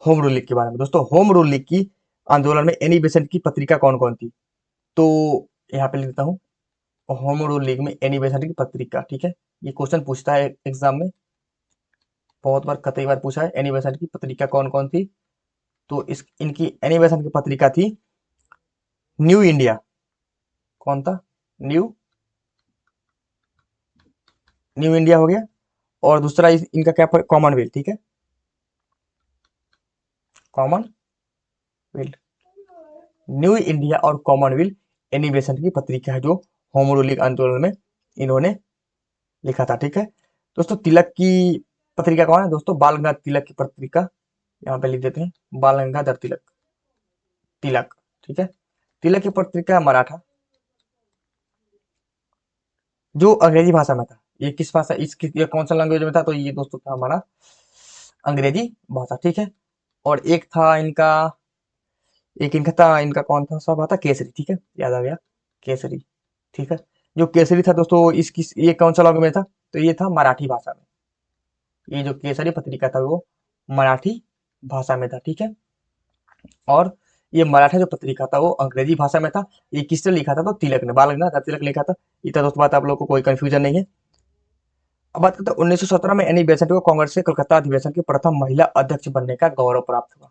होम रूल लीग के बारे में। दोस्तों होम रूल लीग की आंदोलन में एनी बेसेंट की पत्रिका कौन कौन थी? तो यहाँ पे लिख देता हूँ, होम रूल लीग में एनी बेसेंट की पत्रिका। ठीक है, ये क्वेश्चन पूछता है एग्जाम में, बहुत बार कई बार पूछा है, एनी बेसेंट की पत्रिका कौन कौन थी? तो इस इनकी एनी बेसेंट की पत्रिका थी न्यू इंडिया। कौन था? न्यू न्यू इंडिया हो गया। और दूसरा इनका क्या? कॉमनवेल्थ। ठीक है, कॉमनवेल्थ, न्यू इंडिया और कॉमनवेल्थ एनी बेसेंट की पत्रिका है जो होम रूल लीग आंदोलन में इन्होंने लिखा था। ठीक है, दोस्तों तिलक की पत्रिका कौन है? दोस्तों बाल गंगाधर तिलक की पत्रिका, यहाँ पे लिख देते हैं बाल गंगाधर तिलक, तिलक। ठीक है, तिलक की पत्रिका मराठा, जो अंग्रेजी भाषा में था। ये किस भाषा, ये कौन सा लैंग्वेज में था? तो ये दोस्तों था हमारा अंग्रेजी भाषा। ठीक है, और एक था इनका, एक इनका था, इनका कौन था सब था? केसरी। ठीक है, याद आ गया, केसरी। ठीक है, जो केसरी था दोस्तों इसकी, ये कौन सा लैंग्वेज में था? तो ये था मराठी भाषा में। ये जो केसरी पत्रिका था वो मराठी भाषा में था। ठीक है, और ये मराठा जो पत्रिका था वो अंग्रेजी भाषा में था। ये किसने लिखा था? तो तिलक ने, बाल गंगाधर तिलक ने लिखा था। इतना दोस्तों बात आप लोगों को कोई कंफ्यूजन नहीं है। अब बात करते हैं 1917 में एनी बेसेंट को कांग्रेस के कलकत्ता अधिवेशन की प्रथम महिला अध्यक्ष बनने का गौरव प्राप्त हुआ।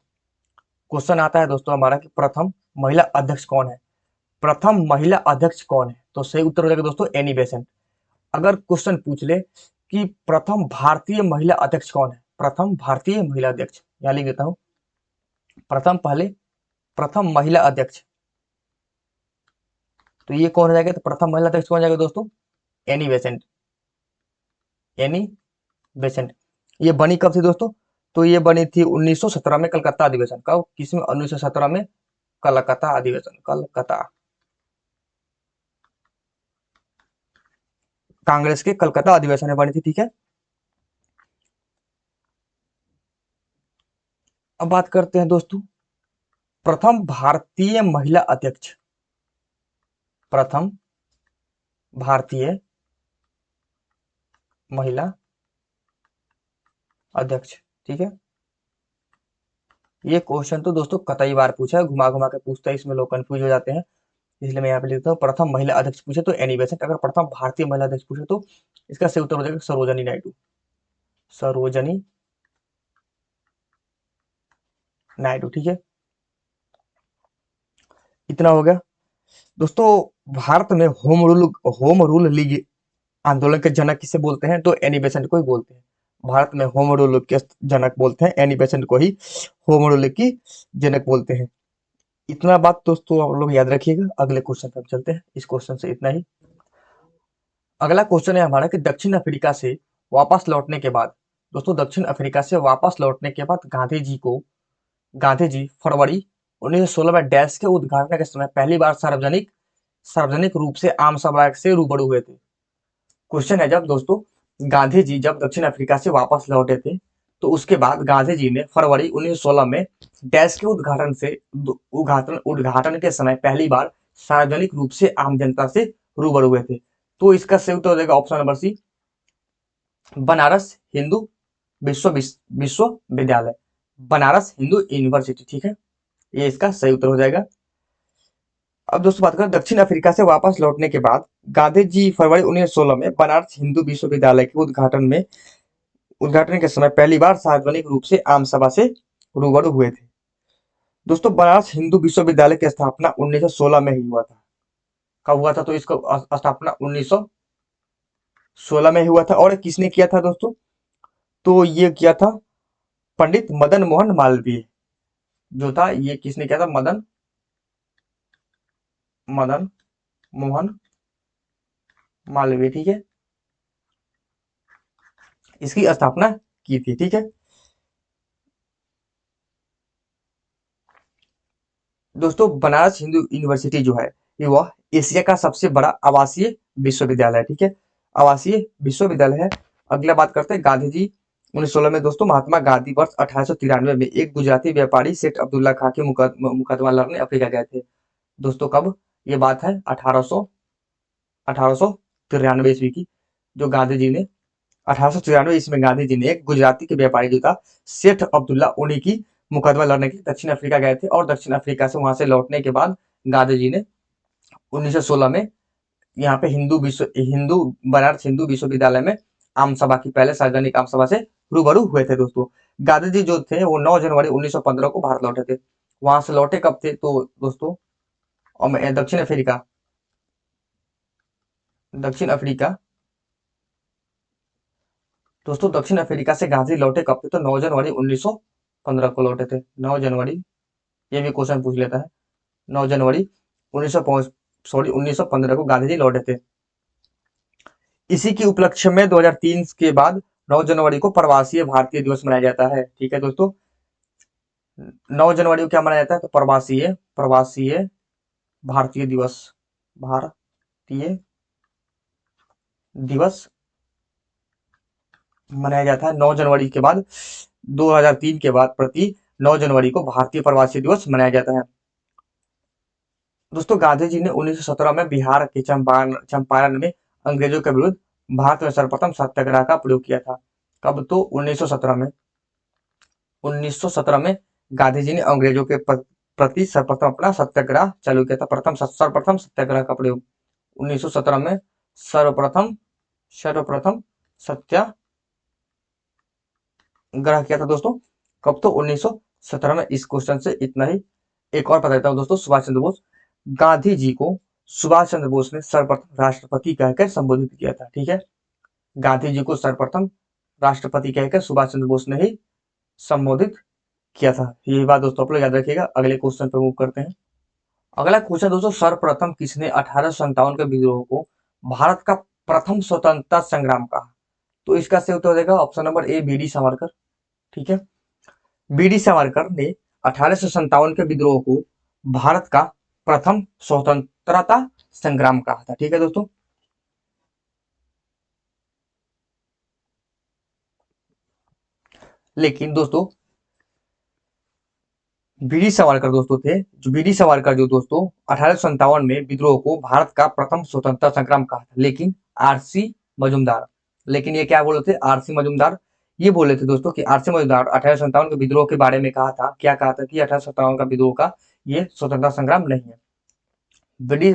क्वेश्चन आता है दोस्तों हमारा कि प्रथम महिला अध्यक्ष कौन है? प्रथम महिला अध्यक्ष कौन है? तो सही उत्तर हो जाएगा दोस्तों एनी बेसेंट। अगर क्वेश्चन पूछ ले कि प्रथम भारतीय महिला अध्यक्ष कौन है, प्रथम भारतीय महिला अध्यक्ष, यहां लिख देता हूं प्रथम, पहले प्रथम महिला अध्यक्ष, तो ये कौन हो जाएगा? तो प्रथम महिला अध्यक्ष कौन हो जाएगा दोस्तों? Annie Besant, Annie Besant. ये बनी कब थी दोस्तों? तो ये बनी थी 1917 में, कलकत्ता अधिवेशन। कब? किसमें? 1917 में, कलकत्ता अधिवेशन, कलकत्ता, कांग्रेस के कलकत्ता अधिवेशन में बनी थी। ठीक है, अब बात करते हैं दोस्तों प्रथम भारतीय महिला अध्यक्ष। प्रथम भारतीय महिला अध्यक्ष। ठीक है, ये क्वेश्चन तो दोस्तों कतई बार पूछा है, घुमा घुमा के पूछता है, इसमें लोग कंफ्यूज हो जाते हैं, इसलिए मैं यहाँ पे लिखता हूँ प्रथम महिला अध्यक्ष पूछे तो एनी बेसेंट, अगर प्रथम भारतीय महिला अध्यक्ष पूछे तो इसका सही उत्तर हो जाएगा सरोजनी नायडू। सरोजनी नायडू। ठीक है, इतना हो गया दोस्तों। भारत में होम रूल लीग आंदोलन के जनक किसे बोलते हैं, तो एनी बेसेंट को ही बोलते हैं। भारत में होम रूल के जनक बोलते हैं, एनी बेसेंट को ही होम रूल की जनक बोलते हैं। इतना बात दोस्तों आप लोग याद रखिएगा। अगले क्वेश्चन पे हम चलते हैं, इस क्वेश्चन से इतना ही। अगला क्वेश्चन है हमारा कि दक्षिण अफ्रीका से वापस लौटने के बाद, दोस्तों दक्षिण अफ्रीका से वापस लौटने के बाद गांधी जी फरवरी 1916 में डैश के उद्घाटन के समय पहली बार सार्वजनिक सार्वजनिक रूप से आम सभा से रूबरू हुए थे। क्वेश्चन है जब दोस्तों गांधी जी जब दक्षिण अफ्रीका से वापस लौटे थे तो उसके बाद गांधी जी ने फरवरी 1916 में डैश के उद्घाटन के समय पहली बार सार्वजनिक रूप से आम जनता से रूबरू हुए थे। तो इसका सही उत्तर हो जाएगा option number C, Banaras Hindu विश्वविद्यालय, बनारस हिंदू यूनिवर्सिटी। ठीक है, ये इसका सही उत्तर हो जाएगा। अब दोस्तों बात करें दक्षिण अफ्रीका से वापस लौटने के बाद गांधी जी फरवरी 1916 में बनारस हिंदू विश्वविद्यालय के उद्घाटन के समय पहली बार सार्वजनिक रूप से आम सभा से रूबरू हुए थे। दोस्तों बनारस हिंदू विश्वविद्यालय की स्थापना 1916 में ही हुआ था। कब हुआ था, तो इसका स्थापना 1916 में ही हुआ था। और किसने किया था दोस्तों, तो ये किया था पंडित मदन मोहन मालवीय जो था, ये किसने किया था, मदन मोहन मालवीय। ठीक है, इसकी स्थापना की थी। ठीक है दोस्तों, बनारस हिंदू यूनिवर्सिटी जो है ये वह एशिया का सबसे बड़ा आवासीय विश्वविद्यालय है। ठीक है, आवासीय विश्वविद्यालय है। अगला बात करते हैं गांधी जी 1916 में दोस्तों महात्मा गांधी वर्ष 1893 में एक गुजराती व्यापारी सेठ अब्दुल्ला खां के मुकदमा लड़ने अफ्रीका गए थे। दोस्तों कब, ये बात है 1893 ईस्वी की, जो गांधी जी ने 1893 ईस्वी में गांधी जी ने एक गुजराती के व्यापारी जो था सेठ अब्दुल्ला, उन्हीं की मुकदमा लड़ने के लिए दक्षिण अफ्रीका गए थे। और दक्षिण अफ्रीका से वहां से लौटने के बाद गांधी जी ने 1916 में यहाँ पे हिंदू बनारस हिंदू विश्वविद्यालय में आम सभा की, पहले सार्वजनिक आम सभा से रूबरू हुए थे। दोस्तों गांधी जी जो थे वो 9 जनवरी 1915 को भारत लौटे थे। वहां से लौटे कब थे, तो दोस्तों दक्षिण अफ्रीका, दक्षिण अफ्रीका दोस्तों दक्षिण अफ्रीका से गांधी लौटे कब थे, तो 9 जनवरी 1915 को लौटे थे। 9 जनवरी, ये भी क्वेश्चन पूछ लेता है। 9 जनवरी 1915 को गांधी जी लौटे थे। इसी के उपलक्ष्य में 2003 के बाद 9 जनवरी को प्रवासीय भारतीय दिवस मनाया जाता है। ठीक है दोस्तों, 9 जनवरी को क्या मनाया जाता है, तो प्रवासीय प्रवासीय भारतीय दिवस, भारतीय दिवस मनाया जाता है 9 जनवरी के बाद। 2003 के बाद प्रति 9 जनवरी को भारतीय प्रवासी दिवस मनाया जाता है। दोस्तों गांधी जी ने 1917 में बिहार के चंपारण में अंग्रेजों के विरुद्ध भारत में सर्वप्रथम सत्याग्रह का प्रयोग किया था। कब, तो 1917 में गांधी जी ने अंग्रेजों के प्रति सर्वप्रथम अपना सत्याग्रह चालू किया था। सर्वप्रथम सत्याग्रह का प्रयोग 1917 में सर्वप्रथम सर्वप्रथम सत्याग्रह किया था दोस्तों। कब, तो 1917 में। इस क्वेश्चन से इतना ही। एक और बता देता हूँ दोस्तों, सुभाष चंद्र बोस, गांधी जी को सुभाष चंद्र बोस ने सर्वप्रथम राष्ट्रपति कहकर संबोधित किया था। ठीक है, गांधी जी को सर्वप्रथम राष्ट्रपति कहकर सुभाष चंद्र बोस ने ही संबोधित किया था। यही बात दोस्तों आप लोग याद रखिएगा। अगले क्वेश्चन पे मूव करते हैं। अगला क्वेश्चन दोस्तों, सर्वप्रथम किसने 1857 के विद्रोह को भारत का प्रथम स्वतंत्रता संग्राम कहा, तो इसका सही उत्तर हो जाएगा option number A, B D Savarkar. ठीक है, बी डी सावरकर ने 1857 के विद्रोह को भारत का प्रथम स्वतंत्रता संग्राम कहा था। ठीक है दोस्तों, लेकिन दोस्तों वीडी सावरकर दोस्तों थे, जो वीडी सावरकर जो दोस्तों 1857 में विद्रोह को भारत का प्रथम स्वतंत्रता संग्राम कहा था, लेकिन आरसी मजूमदार, लेकिन ये क्या बोले थे, आरसी मजूमदार ये बोले थे दोस्तों कि आरसी मजूमदार 1857 के विद्रोह के बारे में कहा था, क्या कहा था कि 1857 का विद्रोह का ये स्वतंत्रता संग्राम नहीं है।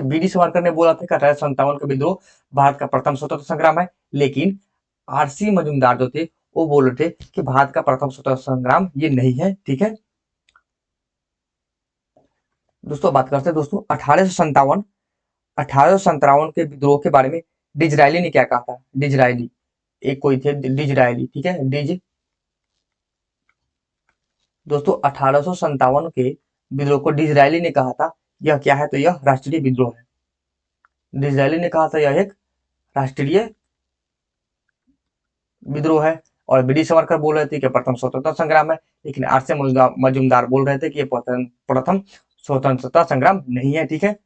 वीडी सावरकर ने बोला था कि 1857 का विद्रोह भारत का प्रथम स्वतंत्रता संग्राम है, लेकिन आरसी मजूमदार जो थे वो बोल रहे थे कि भारत का प्रथम स्वतंत्रता संग्राम ये नहीं है। ठीक है दोस्तों, बात करते हैं दोस्तों 1857 के विद्रोह के बारे में डिजरायली ने क्या कहा था। डिजरायली एक कोई थे, डिजरायली, ठीक है, दोस्तों 1857 के विद्रोह को डिजरायली ने कहा था यह क्या है, तो यह राष्ट्रीय विद्रोह है। डिजरायली ने कहा था यह एक राष्ट्रीय विद्रोह है, और वीडी सावरकर बोल रहे थे कि प्रथम स्वतंत्रता संग्राम है, लेकिन आरसी मजूमदार बोल रहे थे कि यह प्रथम स्वतंत्रता संग्राम नहीं है। ठीक है,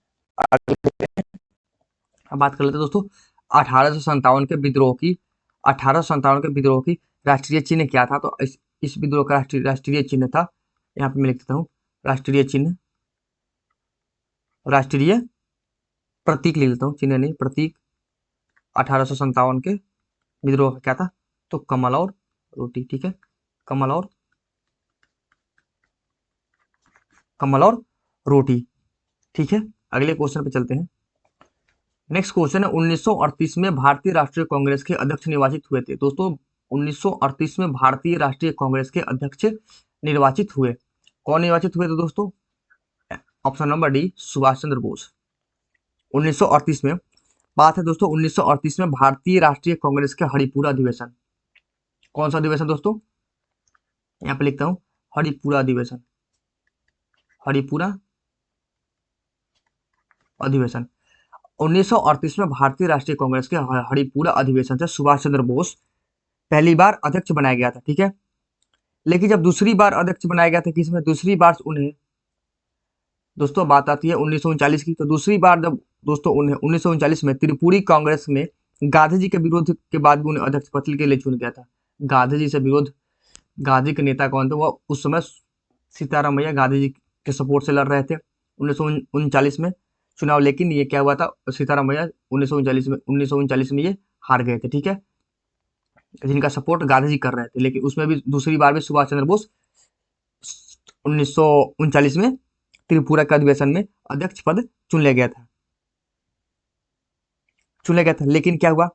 अब बात कर लेते हैं दोस्तों 1857 के विद्रोह की। 1857 के विद्रोह की राष्ट्रीय चिन्ह क्या था, तो इस विद्रोह का राष्ट्रीय चिन्ह था, यहाँ पे मैं लिख देता हूँ, राष्ट्रीय चिन्ह, राष्ट्रीय प्रतीक लिख लेता हूँ, चिन्ह नहीं प्रतीक। 1857 के विद्रोह का क्या था, तो कमल और रोटी। ठीक है, कमल और रोटी। ठीक है, अगले क्वेश्चन पे चलते हैं। नेक्स्ट क्वेश्चन है 1938 में भारतीय राष्ट्रीय कांग्रेस के अध्यक्ष निर्वाचित हुए थे। दोस्तों 1938 में भारतीय राष्ट्रीय कांग्रेस के अध्यक्ष निर्वाचित हुए, कौन निर्वाचित हुए थे दोस्तों, option number D, Subhash Chandra Bose. 1938 में बात है दोस्तों, 1938 में भारतीय राष्ट्रीय कांग्रेस के हरिपुरा अधिवेशन, कौन सा अधिवेशन दोस्तों, यहाँ पे लिखता हूं हरिपुरा अधिवेशन, हरिपुरा अधिवेशन। 1938 में भारतीय राष्ट्रीय कांग्रेस के हरिपुरा अधिवेशन से सुभाष चंद्र बोस पहली बार अध्यक्ष बनाया गया था। ठीक है, लेकिन जब दूसरी बार अध्यक्ष बनाया गया था, किसमें, दूसरी बार उन्हें दोस्तों बात आती है 1939 की, तो दूसरी बार जब दोस्तों उन्हें 1939 में त्रिपुरी कांग्रेस में गांधी जी के विरोध के बाद भी उन्हें अध्यक्ष पद के लिए चुना गया था। गांधी जी से विरोध, गांधी के नेता कौन थे, वो उस समय सीताराम भैया गांधी जी के सपोर्ट से लड़ रहे थे 1939 में चुनाव, लेकिन ये क्या हुआ था, सीताराम भैया 1939 में ये हार गए थे। ठीक है, जिनका सपोर्ट गांधी जी कर रहे थे, लेकिन उसमें भी दूसरी बार भी सुभाष चंद्र बोस 1939 में त्रिपुरा के अधिवेशन में अध्यक्ष पद चुन लिया गया था। लेकिन क्या हुआ,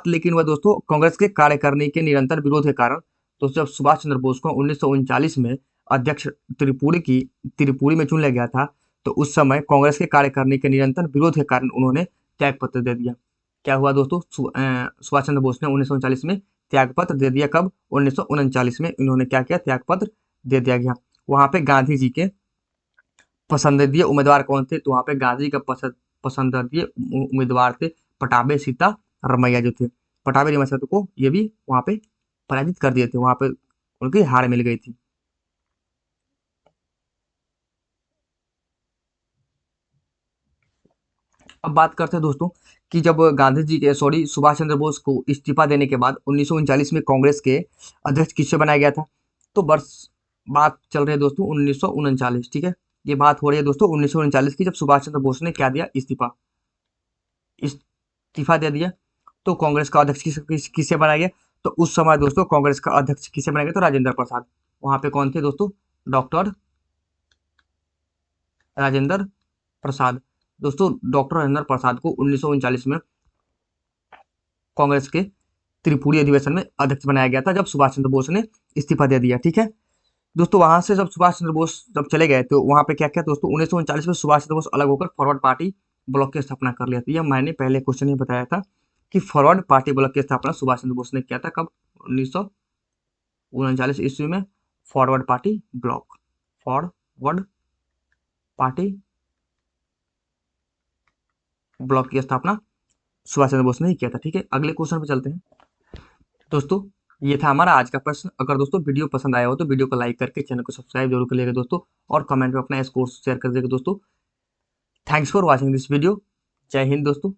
लेकिन हुआ दोस्तों, कांग्रेस के कार्यकारिणी के निरंतर विरोध के कारण दोस्तों जब सुभाष चंद्र बोस को 1939 में अध्यक्ष त्रिपुरी में चुन लिया गया था, तो उस समय कांग्रेस के कार्यकारिणी के निरंतर विरोध के कारण उन्होंने त्याग पत्र दे दिया। क्या हुआ दोस्तों, सुभाष चंद्र बोस ने 1939 में त्याग पत्र दे दिया। कब, 1939 में इन्होंने क्या किया, त्याग पत्र दे दिया गया। वहां पे गांधी जी के पसंदीदा उम्मीदवार कौन थे, तो वहां पे गांधी का पसंदीदा उम्मीदवार थे पटाभे सीतारमैया जो थे। पटाभे रमैया को ये भी वहां पे पराजित कर दिए थे, वहां पे उनकी हार मिल गई थी। अब बात करते हैं दोस्तों कि जब गांधी जी के सुभाष चंद्र बोस को इस्तीफा देने के बाद 1939 में कांग्रेस के अध्यक्ष किससे बनाया गया था, तो बात चल रही है दोस्तों 1939। ठीक है, ये बात हो रही है दोस्तों 1939 की, जब सुभाष चंद्र बोस ने क्या दिया, इस्तीफा दे दिया, तो कांग्रेस का अध्यक्ष किससे बनाया गया, तो उस समय दोस्तों कांग्रेस का अध्यक्ष किससे बनाया गया, तो राजेंद्र प्रसाद। वहां पे कौन थे दोस्तों, डॉक्टर राजेंद्र प्रसाद। दोस्तों डॉक्टर राजेंद्र प्रसाद को 1939 में कांग्रेस के त्रिपुरी अधिवेशन में अध्यक्ष बनाया गया था, जब सुभाष चंद्र बोस ने इस्तीफा दे दिया। ठीक है दोस्तों, वहां से जब सुभाष चंद्र बोस जब चले गए, तो वहां पे क्या किया दोस्तों, 1939 में सुभाष चंद्र बोस अलग होकर फॉरवर्ड पार्टी ब्लॉक की स्थापना कर लिया था। यह मैंने पहले क्वेश्चन में बताया था कि फॉरवर्ड पार्टी ब्लॉक की स्थापना सुभाष चंद्र बोस ने किया था। कब, 1939 ईस्वी में forward party block, forward party block की स्थापना सुभाष चंद्र बोस ने ही किया था। ठीक है, अगले क्वेश्चन पे चलते हैं दोस्तों। ये था हमारा आज का प्रश्न। अगर दोस्तों वीडियो पसंद आया हो तो वीडियो को लाइक करके चैनल को सब्सक्राइब जरूर कर लीजिएगा दोस्तों, और कमेंट में अपना स्कोर शेयर कर दीजिएगा दोस्तों। Thanks for watching this video. जय हिंद दोस्तों।